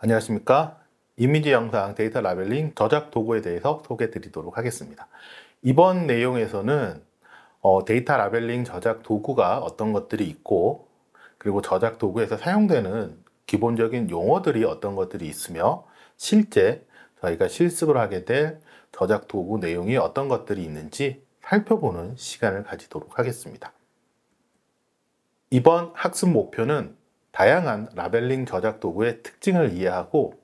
안녕하십니까? 이미지 영상 데이터 라벨링 저작 도구에 대해서 소개해 드리도록 하겠습니다. 이번 내용에서는 데이터 라벨링 저작 도구가 어떤 것들이 있고, 그리고 저작 도구에서 사용되는 기본적인 용어들이 어떤 것들이 있으며, 실제 저희가 실습을 하게 될 저작 도구 내용이 어떤 것들이 있는지 살펴보는 시간을 가지도록 하겠습니다. 이번 학습 목표는 다양한 라벨링 저작 도구의 특징을 이해하고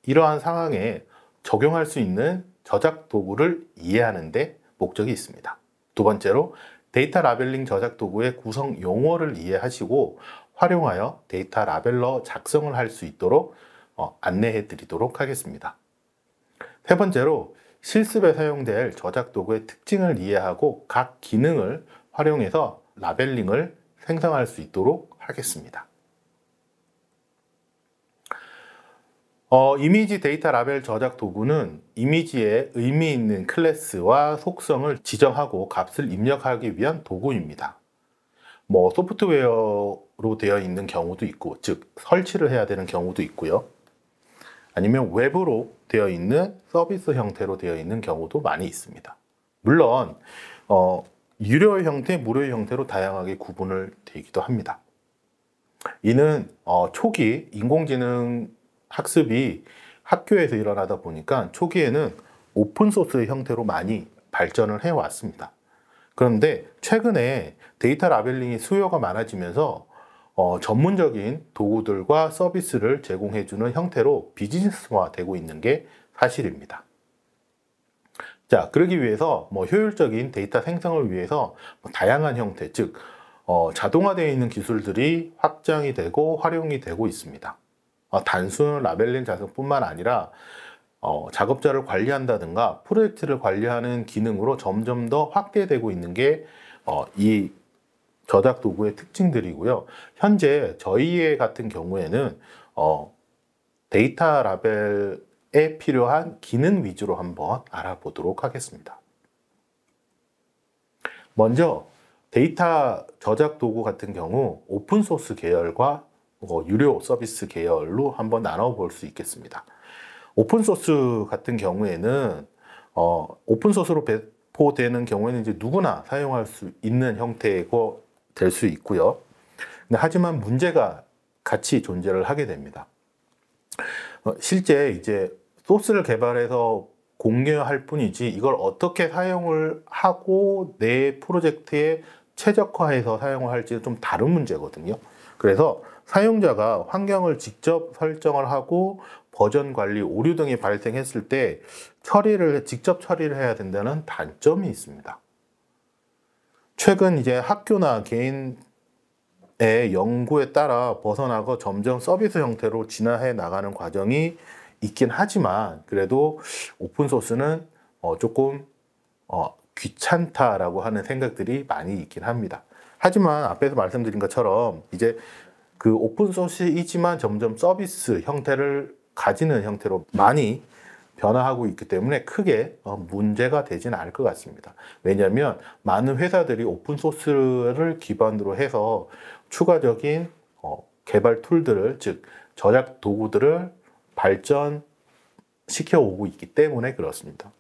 이러한 상황에 적용할 수 있는 저작 도구를 이해하는 데 목적이 있습니다. 두 번째로 데이터 라벨링 저작 도구의 구성 용어를 이해하시고 활용하여 데이터 라벨러 작성을 할 수 있도록 안내해 드리도록 하겠습니다. 세 번째로 실습에 사용될 저작 도구의 특징을 이해하고 각 기능을 활용해서 라벨링을 생성할 수 있도록 하겠습니다. 이미지 데이터 라벨 저작 도구는 이미지에 의미 있는 클래스와 속성을 지정하고 값을 입력하기 위한 도구입니다. 소프트웨어로 되어 있는 경우도 있고, 즉 설치를 해야 되는 경우도 있고요. 아니면 외부로 되어 있는 서비스 형태로 되어 있는 경우도 많이 있습니다. 물론 유료 형태, 무료 형태로 다양하게 구분을 되기도 합니다. 이는 초기 인공지능 학습이 학교에서 일어나다 보니까 초기에는 오픈소스 형태로 많이 발전을 해왔습니다. 그런데 최근에 데이터 라벨링이 수요가 많아지면서 전문적인 도구들과 서비스를 제공해주는 형태로 비즈니스화 되고 있는 게 사실입니다. 자, 그러기 위해서 효율적인 데이터 생성을 위해서 다양한 형태, 즉 자동화되어 있는 기술들이 확장이 되고 활용이 되고 있습니다. 단순 라벨링 작업뿐만 아니라 작업자를 관리한다든가 프로젝트를 관리하는 기능으로 점점 더 확대되고 있는 게 이 저작 도구의 특징들이고요. 현재 저희 같은 경우에는 데이터 라벨에 필요한 기능 위주로 한번 알아보도록 하겠습니다. 먼저 데이터 저작 도구 같은 경우 오픈소스 계열과 유료 서비스 계열로 한번 나눠볼 수 있겠습니다. 오픈소스 같은 경우에는 오픈소스로 배포되는 경우에는 이제 누구나 사용할 수 있는 형태가 될 수 있고요. 하지만 문제가 같이 존재를 하게 됩니다. 실제 이제 소스를 개발해서 공유할 뿐이지 이걸 어떻게 사용을 하고 내 프로젝트에 최적화해서 사용을 할지는 좀 다른 문제거든요. 그래서 사용자가 환경을 직접 설정을 하고 버전 관리, 오류 등이 발생했을 때 직접 처리를 해야 된다는 단점이 있습니다. 최근 이제 학교나 개인의 연구에 따라 벗어나고 점점 서비스 형태로 진화해 나가는 과정이 있긴 하지만 그래도 오픈소스는 조금 귀찮다라고 하는 생각들이 많이 있긴 합니다. 하지만 앞에서 말씀드린 것처럼 이제 그 오픈소스이지만 점점 서비스 형태를 가지는 형태로 많이 변화하고 있기 때문에 크게 문제가 되지는 않을 것 같습니다. 왜냐하면 많은 회사들이 오픈소스를 기반으로 해서 추가적인 개발 툴들을, 즉 저작 도구들을 발전시켜 오고 있기 때문에 그렇습니다.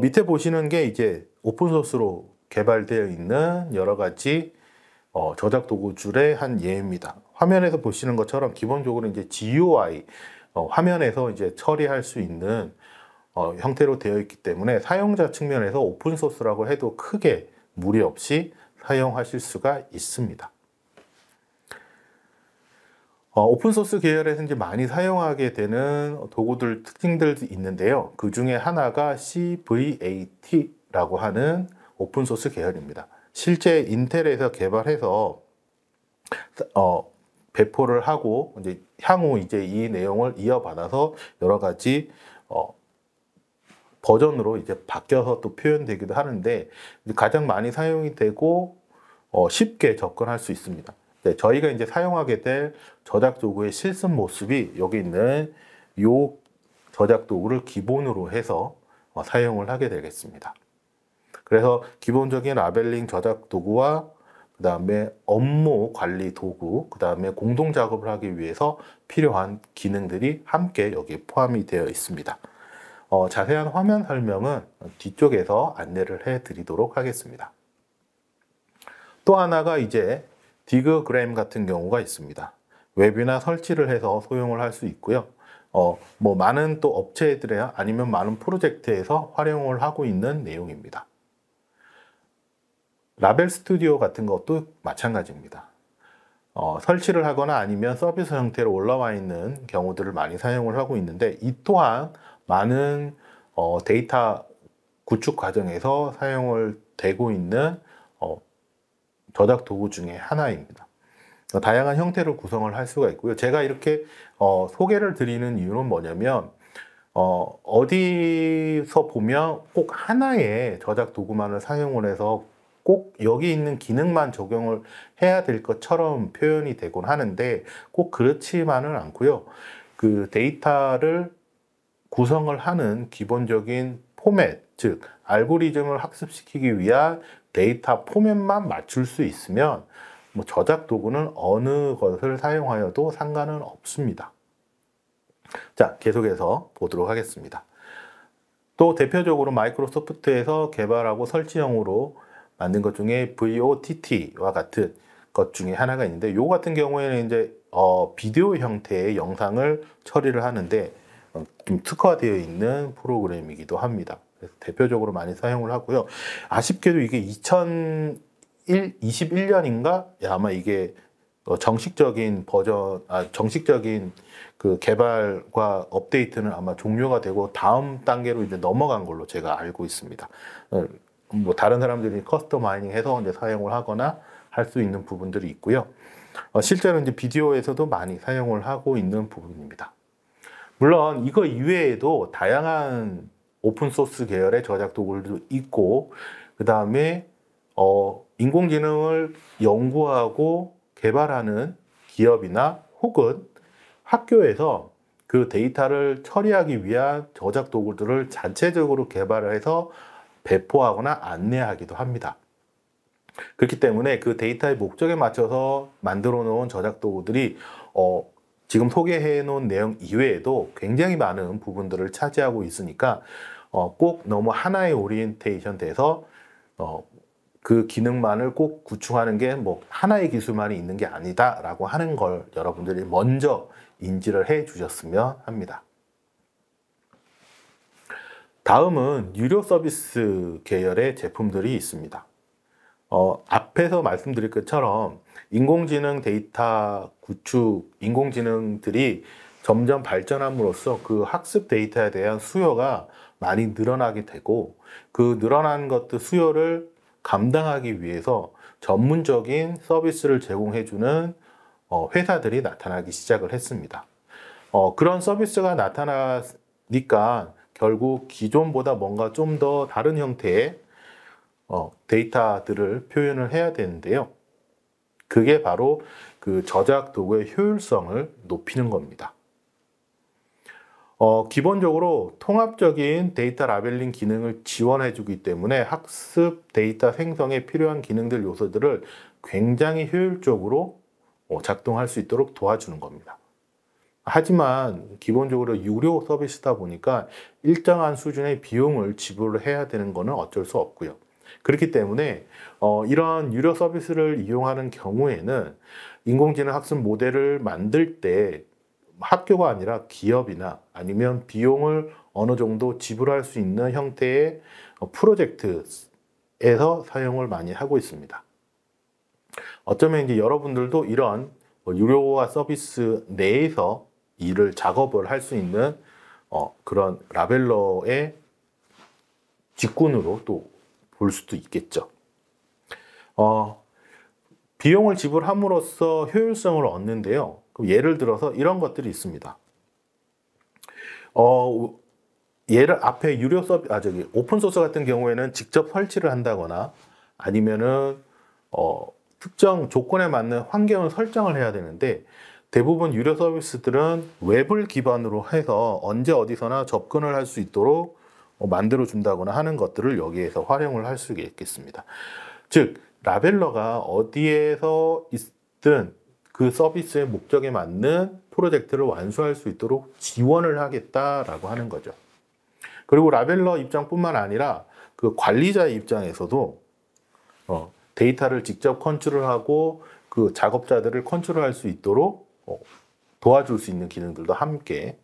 밑에 보시는 게 이제 오픈소스로 개발되어 있는 여러 가지 저작 도구줄의 한 예입니다. 화면에서 보시는 것처럼 기본적으로 이제 GUI, 화면에서 이제 처리할 수 있는 형태로 되어 있기 때문에 사용자 측면에서 오픈소스라고 해도 크게 무리 없이 사용하실 수가 있습니다. 오픈소스 계열에서 이제 많이 사용하게 되는 도구들 특징들도 있는데요. 그 중에 하나가 CVAT라고 하는 오픈소스 계열입니다. 실제 인텔에서 개발해서 배포를 하고 이제 향후 이제 이 내용을 이어받아서 여러 가지 버전으로 이제 바뀌어서 또 표현되기도 하는데 가장 많이 사용이 되고 쉽게 접근할 수 있습니다. 네, 저희가 이제 사용하게 될 저작 도구의 실습 모습이 여기 있는 이 저작 도구를 기본으로 해서 사용을 하게 되겠습니다. 그래서 기본적인 라벨링 저작 도구와 그 다음에 업무 관리 도구, 그 다음에 공동 작업을 하기 위해서 필요한 기능들이 함께 여기에 포함이 되어 있습니다. 자세한 화면 설명은 뒤쪽에서 안내를 해 드리도록 하겠습니다. 또 하나가 이제 디그그램 같은 경우가 있습니다. 웹이나 설치를 해서 소용을 할 수 있고요. 뭐 많은 또 업체들에 아니면 많은 프로젝트에서 활용을 하고 있는 내용입니다. 라벨 스튜디오 같은 것도 마찬가지입니다. 설치를 하거나 아니면 서비스 형태로 올라와 있는 경우들을 많이 사용을 하고 있는데, 이 또한 많은 데이터 구축 과정에서 사용을 되고 있는 저작 도구 중에 하나입니다. 다양한 형태로 구성을 할 수가 있고요. 제가 이렇게 소개를 드리는 이유는 뭐냐면, 어디서 보면 꼭 하나의 저작 도구만을 사용을 해서 꼭 여기 있는 기능만 적용을 해야 될 것처럼 표현이 되곤 하는데, 꼭 그렇지만은 않고요. 그 데이터를 구성을 하는 기본적인 포맷, 즉 알고리즘을 학습시키기 위한 데이터 포맷만 맞출 수 있으면 뭐 저작 도구는 어느 것을 사용하여도 상관은 없습니다. 자, 계속해서 보도록 하겠습니다. 또 대표적으로 마이크로소프트에서 개발하고 설치형으로 만든 것 중에 VOTT와 같은 것 중에 하나가 있는데, 요 같은 경우에는 이제 비디오 형태의 영상을 처리를 하는데 좀 특화되어 있는 프로그램이기도 합니다. 그래서 대표적으로 많이 사용을 하고요. 아쉽게도 이게 2021년인가 아마 이게 정식적인 버전, 정식적인 그 개발과 업데이트는 아마 종료가 되고 다음 단계로 이제 넘어간 걸로 제가 알고 있습니다. 뭐 다른 사람들이 커스터마이징 해서 이제 사용을 하거나 할 수 있는 부분들이 있고요. 실제로 이제 비디오에서도 많이 사용을 하고 있는 부분입니다. 물론 이거 이외에도 다양한 오픈소스 계열의 저작 도구들도 있고, 그 다음에 인공지능을 연구하고 개발하는 기업이나 혹은 학교에서 그 데이터를 처리하기 위한 저작 도구들을 자체적으로 개발해서 배포하거나 안내하기도 합니다. 그렇기 때문에 그 데이터의 목적에 맞춰서 만들어 놓은 저작 도구들이 지금 소개해 놓은 내용 이외에도 굉장히 많은 부분들을 차지하고 있으니까 꼭 너무 하나의 오리엔테이션 돼서 그 기능만을 꼭 구축하는 게 뭐 하나의 기술만이 있는 게 아니다 라고 하는 걸 여러분들이 먼저 인지를 해 주셨으면 합니다. 다음은 유료 서비스 계열의 제품들이 있습니다. 앞에서 말씀드린 것처럼 인공지능 데이터 구축, 인공지능들이 점점 발전함으로써 그 학습 데이터에 대한 수요가 많이 늘어나게 되고, 그 늘어난 것들 수요를 감당하기 위해서 전문적인 서비스를 제공해주는 회사들이 나타나기 시작을 했습니다. 그런 서비스가 나타나니까 결국 기존보다 뭔가 좀 더 다른 형태의 데이터들을 표현을 해야 되는데요. 그게 바로 그 저작 도구의 효율성을 높이는 겁니다. 기본적으로 통합적인 데이터 라벨링 기능을 지원해 주기 때문에 학습 데이터 생성에 필요한 기능들 요소들을 굉장히 효율적으로 작동할 수 있도록 도와주는 겁니다. 하지만 기본적으로 유료 서비스다 보니까 일정한 수준의 비용을 지불을 해야 되는 것은 어쩔 수 없고요. 그렇기 때문에 이런 유료 서비스를 이용하는 경우에는 인공지능 학습 모델을 만들 때 학교가 아니라 기업이나 아니면 비용을 어느 정도 지불할 수 있는 형태의 프로젝트에서 사용을 많이 하고 있습니다. 어쩌면 이제 여러분들도 이런 유료화 서비스 내에서 작업을 할 수 있는 그런 라벨러의 직군으로 또 볼 수도 있겠죠. 비용을 지불함으로써 효율성을 얻는데요. 그럼 예를 들어서 이런 것들이 있습니다. 예를 앞에 유료 서비스, 오픈 소스 같은 경우에는 직접 설치를 한다거나 아니면은 특정 조건에 맞는 환경을 설정을 해야 되는데, 대부분 유료 서비스들은 웹을 기반으로 해서 언제 어디서나 접근을 할 수 있도록 만들어 준다거나 하는 것들을 여기에서 활용을 할 수 있겠습니다. 즉 라벨러가 어디에서 있든 그 서비스의 목적에 맞는 프로젝트를 완수할 수 있도록 지원을 하겠다라고 하는 거죠. 그리고 라벨러 입장뿐만 아니라 그 관리자의 입장에서도 데이터를 직접 컨트롤하고 그 작업자들을 컨트롤할 수 있도록 도와줄 수 있는 기능들도 함께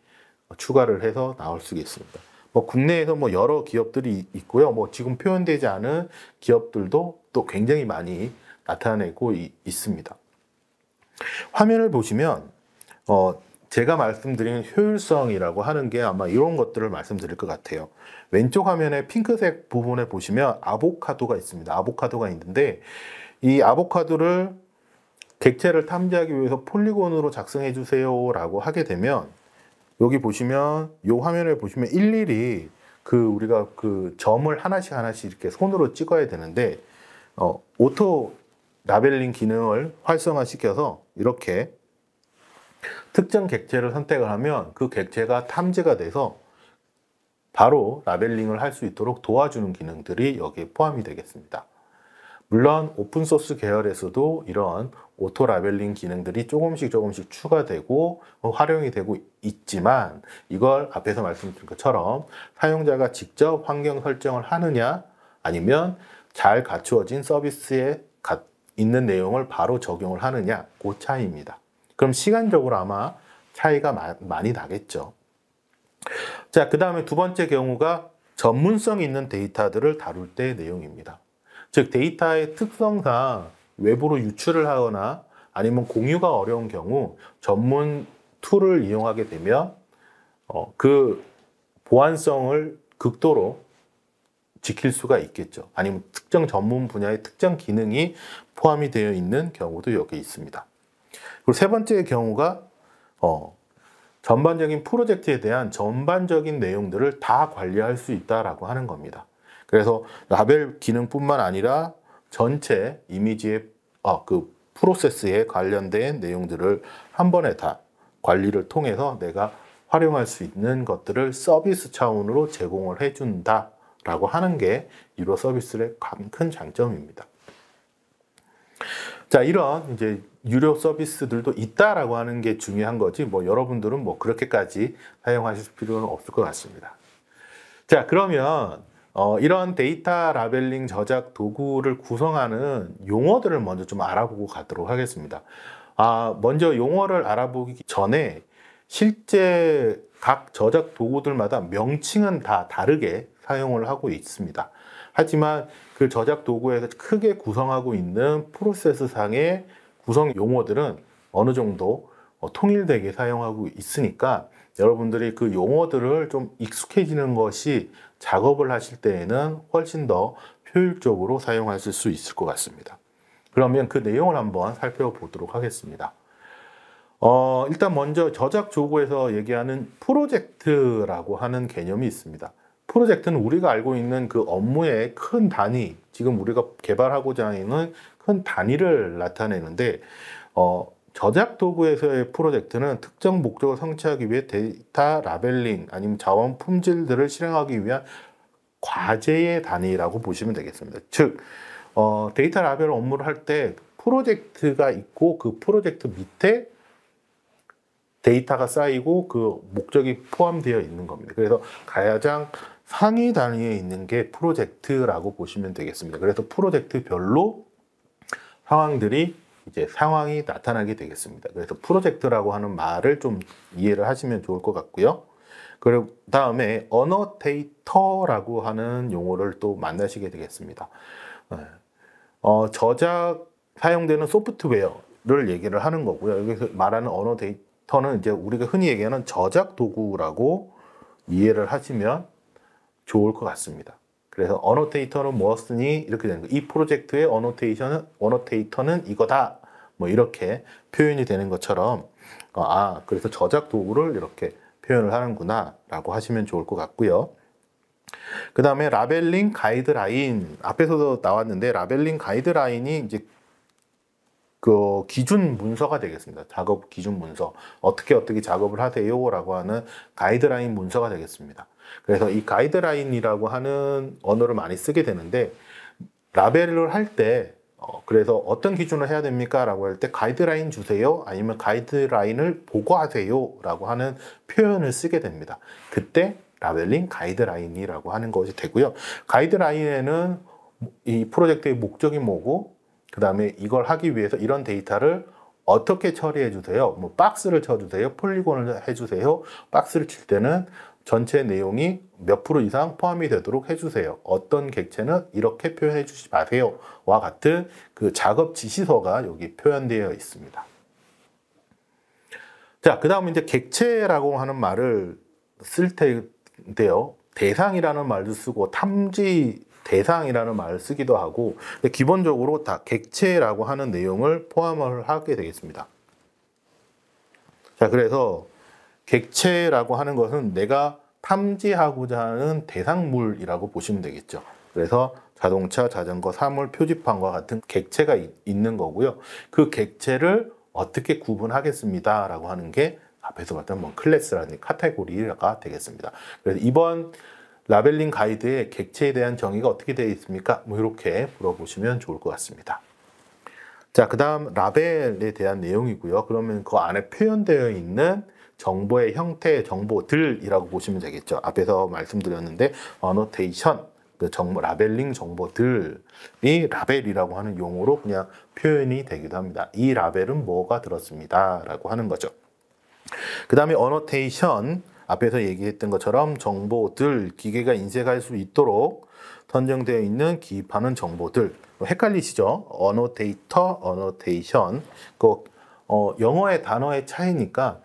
추가를 해서 나올 수 있습니다. 뭐 국내에서 뭐 여러 기업들이 있고요. 뭐 지금 표현되지 않은 기업들도 또 굉장히 많이 나타내고 있습니다. 화면을 보시면 제가 말씀드린 효율성이라고 하는 게 아마 이런 것들을 말씀드릴 것 같아요. 왼쪽 화면에 핑크색 부분에 보시면 아보카도가 있습니다. 아보카도가 있는데 이 아보카도를 객체를 탐지하기 위해서 폴리곤으로 작성해 주세요 라고 하게 되면 여기 보시면 이 화면을 보시면 일일이 우리가 그 점을 하나씩 이렇게 손으로 찍어야 되는데 오토 라벨링 기능을 활성화시켜서 이렇게 특정 객체를 선택을 하면 그 객체가 탐지가 돼서 바로 라벨링을 할 수 있도록 도와주는 기능들이 여기에 포함이 되겠습니다. 물론 오픈소스 계열에서도 이런 오토 라벨링 기능들이 조금씩 추가되고 활용이 되고 있지만 이걸 앞에서 말씀드린 것처럼 사용자가 직접 환경 설정을 하느냐 아니면 잘 갖추어진 서비스에 있는 내용을 바로 적용을 하느냐 그 차이입니다. 그럼 시간적으로 아마 차이가 많이 나겠죠. 자, 그 다음에 두 번째 경우가 전문성 있는 데이터들을 다룰 때 내용입니다. 즉 데이터의 특성상 외부로 유출을 하거나 아니면 공유가 어려운 경우 전문 툴을 이용하게 되면 그 보안성을 극도로 지킬 수가 있겠죠. 아니면 특정 전문 분야의 특정 기능이 포함이 되어 있는 경우도 여기 있습니다. 그리고 세 번째 경우가 전반적인 프로젝트에 대한 전반적인 내용들을 다 관리할 수 있다라고 하는 겁니다. 그래서 라벨 기능뿐만 아니라 전체 이미지의 그 프로세스에 관련된 내용들을 한 번에 다 관리를 통해서 내가 활용할 수 있는 것들을 서비스 차원으로 제공을 해준다라고 하는 게 유료 서비스의 큰 장점입니다. 자, 이런 이제 유료 서비스들도 있다라고 하는 게 중요한 거지, 뭐 여러분들은 뭐 그렇게까지 사용하실 필요는 없을 것 같습니다. 자, 그러면 이런 데이터 라벨링 저작 도구를 구성하는 용어들을 먼저 좀 알아보고 가도록 하겠습니다. 먼저 용어를 알아보기 전에 실제 각 저작 도구들마다 명칭은 다 다르게 사용을 하고 있습니다. 하지만 그 저작 도구에서 크게 구성하고 있는 프로세스상의 구성 용어들은 어느 정도 통일되게 사용하고 있으니까 여러분들이 그 용어들을 좀 익숙해지는 것이 작업을 하실 때에는 훨씬 더 효율적으로 사용하실 수 있을 것 같습니다. 그러면 그 내용을 한번 살펴보도록 하겠습니다. 일단 먼저 저작 도구에서 얘기하는 프로젝트라고 하는 개념이 있습니다. 프로젝트는 우리가 알고 있는 그 업무의 큰 단위, 지금 우리가 개발하고자 하는 큰 단위를 나타내는데 저작 도구에서의 프로젝트는 특정 목적을 성취하기 위해 데이터 라벨링 아니면 자원 품질들을 실행하기 위한 과제의 단위라고 보시면 되겠습니다. 즉 데이터 라벨 업무를 할 때 프로젝트가 있고 그 프로젝트 밑에 데이터가 쌓이고 그 목적이 포함되어 있는 겁니다. 그래서 가장 상위 단위에 있는 게 프로젝트라고 보시면 되겠습니다. 그래서 프로젝트별로 상황이 나타나게 되겠습니다. 그래서 프로젝트라고 하는 말을 좀 이해를 하시면 좋을 것 같고요. 그리고 다음에 어노테이터라고 하는 용어를 또 만나시게 되겠습니다. 저작 사용되는 소프트웨어를 얘기를 하는 거고요. 여기서 말하는 어노테이터는 이제 우리가 흔히 얘기하는 저작 도구라고 이해를 하시면 좋을 것 같습니다. 그래서 어노테이터는 무엇이니 이렇게 되는 거예요. 이 프로젝트의 어노테이터는 이거다. 뭐 이렇게 표현이 되는 것처럼 그래서 저작 도구를 이렇게 표현을 하는구나 라고 하시면 좋을 것 같고요. 그 다음에 라벨링 가이드라인, 앞에서도 나왔는데 라벨링 가이드라인이 이제 그 기준 문서가 되겠습니다. 작업 기준 문서, 어떻게 작업을 하세요 라고 하는 가이드라인 문서가 되겠습니다. 그래서 이 가이드라인이라고 하는 언어를 많이 쓰게 되는데 라벨을 할 때 그래서 어떤 기준을 해야 됩니까? 라고 할 때 가이드라인 주세요. 아니면 가이드라인을 보고하세요. 라고 하는 표현을 쓰게 됩니다. 그때 라벨링 가이드라인이라고 하는 것이 되고요. 가이드라인에는 이 프로젝트의 목적이 뭐고, 그 다음에 이걸 하기 위해서 이런 데이터를 어떻게 처리해 주세요. 뭐 박스를 쳐주세요. 폴리곤을 해주세요. 박스를 칠 때는 전체 내용이 몇 프로 이상 포함이 되도록 해주세요. 어떤 객체는 이렇게 표현해 주지 마세요. 와 같은 그 작업 지시서가 여기 표현되어 있습니다. 자, 그 다음 이제 객체라고 하는 말을 쓸 텐데요. 대상이라는 말도 쓰고 탐지 대상이라는 말을 쓰기도 하고, 근데 기본적으로 다 객체라고 하는 내용을 포함을 하게 되겠습니다. 자, 그래서 객체라고 하는 것은 내가 탐지하고자 하는 대상물이라고 보시면 되겠죠. 그래서 자동차, 자전거, 사물, 표지판과 같은 객체가 있는 거고요. 그 객체를 어떻게 구분하겠습니다 라고 하는 게 앞에서 봤던 뭐 클래스라는 카테고리가 되겠습니다. 그래서 이번 라벨링 가이드의 객체에 대한 정의가 어떻게 되어 있습니까? 뭐 이렇게 물어보시면 좋을 것 같습니다. 자, 그 다음 라벨에 대한 내용이고요. 그러면 그 안에 표현되어 있는 정보의 형태, 정보들이라고 보시면 되겠죠. 앞에서 말씀드렸는데 어노테이션, 그 정보, 라벨링 정보들이 라벨이라고 하는 용어로 그냥 표현이 되기도 합니다. 이 라벨은 뭐가 들었습니다 라고 하는 거죠. 그 다음에 어노테이션, 앞에서 얘기했던 것처럼 정보들, 기계가 인식할 수 있도록 선정되어 있는 기입하는 정보들. 헷갈리시죠? 어노테이터, 어노테이션. 영어의 단어의 차이니까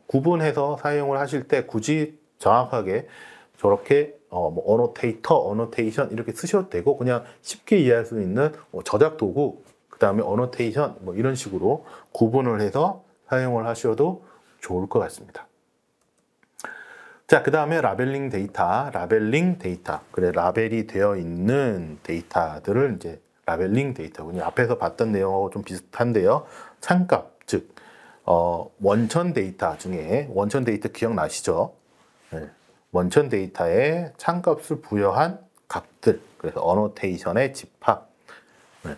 구분해서 사용을 하실 때 굳이 정확하게 저렇게 뭐 어노테이터, 어노테이션 이렇게 쓰셔도 되고, 그냥 쉽게 이해할 수 있는 저작 도구, 그 다음에 어노테이션 뭐 이런 식으로 구분을 해서 사용을 하셔도 좋을 것 같습니다. 자, 그 다음에 라벨링 데이터, 라벨링 데이터. 그래, 라벨이 되어 있는 데이터들을 이제 라벨링 데이터군요. 앞에서 봤던 내용하고 좀 비슷한데요. 참값, 즉, 원천 데이터 중에, 원천 데이터 기억나시죠? 네. 원천 데이터에 참값을 부여한 값들. 그래서 어노테이션의 집합. 네.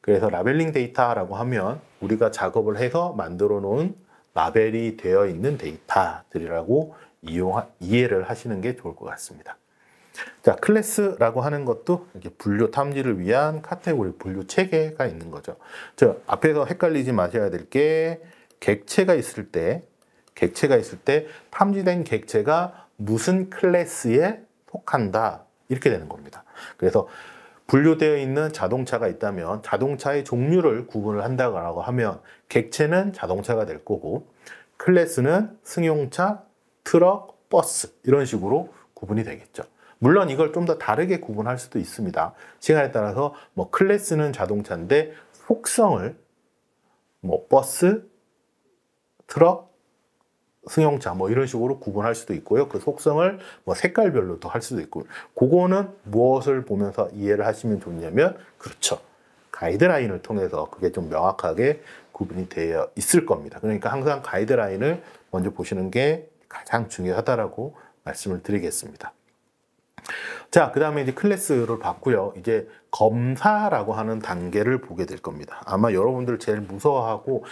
그래서 라벨링 데이터라고 하면 우리가 작업을 해서 만들어 놓은 라벨이 되어 있는 데이터들이라고 이해를 하시는 게 좋을 것 같습니다. 자, 클래스라고 하는 것도 이렇게 분류 탐지를 위한 카테고리, 분류 체계가 있는 거죠. 앞에서 헷갈리지 마셔야 될 게 객체가 있을 때 탐지된 객체가 무슨 클래스에 속한다 이렇게 되는 겁니다. 그래서 분류되어 있는 자동차가 있다면 자동차의 종류를 구분을 한다고 하면 객체는 자동차가 될 거고 클래스는 승용차, 트럭, 버스 이런 식으로 구분이 되겠죠. 물론 이걸 좀 더 다르게 구분할 수도 있습니다. 시간에 따라서 뭐 클래스는 자동차인데 속성을 뭐 버스, 트럭, 승용차 뭐 이런 식으로 구분할 수도 있고요. 그 속성을 뭐 색깔별로 또 할 수도 있고, 그거는 무엇을 보면서 이해를 하시면 좋냐면, 그렇죠, 가이드라인을 통해서 그게 좀 명확하게 구분이 되어 있을 겁니다. 그러니까 항상 가이드라인을 먼저 보시는 게 가장 중요하다라고 말씀을 드리겠습니다. 자, 그 다음에 이제 클래스를 봤고요. 이제 검사라고 하는 단계를 보게 될 겁니다. 아마 여러분들 제일 무서워하고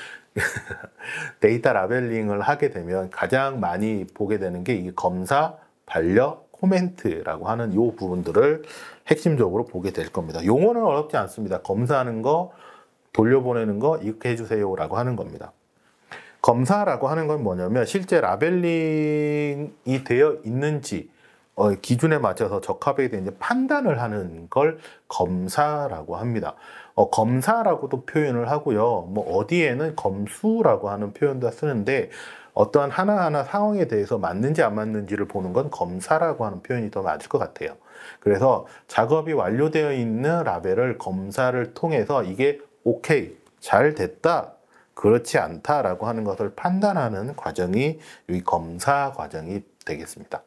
데이터 라벨링을 하게 되면 가장 많이 보게 되는 게 이 검사, 반려, 코멘트라고 하는 이 부분들을 핵심적으로 보게 될 겁니다. 용어는 어렵지 않습니다. 검사하는 거, 돌려보내는 거 이렇게 해주세요라고 하는 겁니다. 검사라고 하는 건 뭐냐면 실제 라벨링이 되어 있는지 기준에 맞춰서 적합에 대해 판단을 하는 걸 검사라고 합니다. 검사라고도 표현을 하고요. 뭐 어디에는 검수라고 하는 표현도 쓰는데 어떠한 하나하나 상황에 대해서 맞는지 안 맞는지를 보는 건 검사라고 하는 표현이 더 맞을 것 같아요. 그래서 작업이 완료되어 있는 라벨을 검사를 통해서 이게 오케이, 잘 됐다, 그렇지 않다라고 하는 것을 판단하는 과정이 이 검사 과정이 되겠습니다.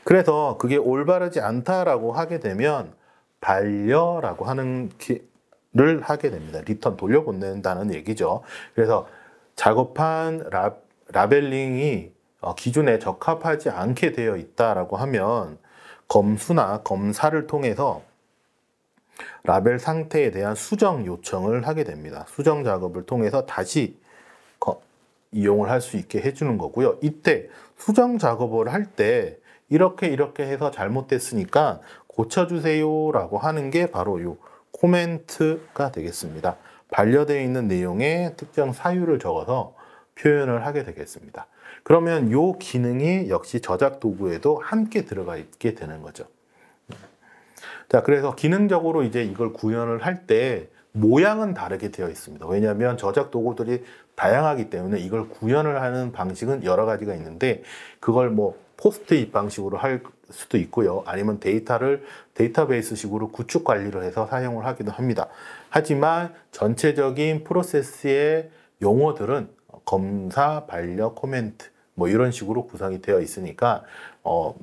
그래서 그게 올바르지 않다라고 하게 되면 반려라고 하는 를 하게 됩니다. 리턴 돌려보낸다는 얘기죠. 그래서 작업한 라벨링이 기준에 적합하지 않게 되어 있다라고 하면 검수나 검사를 통해서 라벨 상태에 대한 수정 요청을 하게 됩니다. 수정 작업을 통해서 다시 이용을 할 수 있게 해주는 거고요. 이때 수정 작업을 할 때 이렇게 해서 잘못됐으니까 고쳐주세요 라고 하는 게 바로 이 코멘트가 되겠습니다. 반려되어 있는 내용에 특정 사유를 적어서 표현을 하게 되겠습니다. 그러면 이 기능이 역시 저작 도구에도 함께 들어가 있게 되는 거죠. 자, 그래서 기능적으로 이제 이걸 구현을 할 때 모양은 다르게 되어 있습니다. 왜냐하면 저작 도구들이 다양하기 때문에 이걸 구현을 하는 방식은 여러 가지가 있는데, 그걸 뭐 포스트잇 방식으로 할 수도 있고요. 아니면 데이터를 데이터베이스식으로 구축 관리를 해서 사용을 하기도 합니다. 하지만 전체적인 프로세스의 용어들은 검사, 반려, 코멘트 뭐 이런 식으로 구성이 되어 있으니까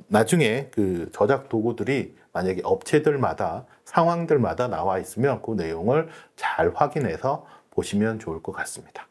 나중에 그 저작 도구들이 만약에 업체들마다 상황들마다 나와 있으면 그 내용을 잘 확인해서 보시면 좋을 것 같습니다.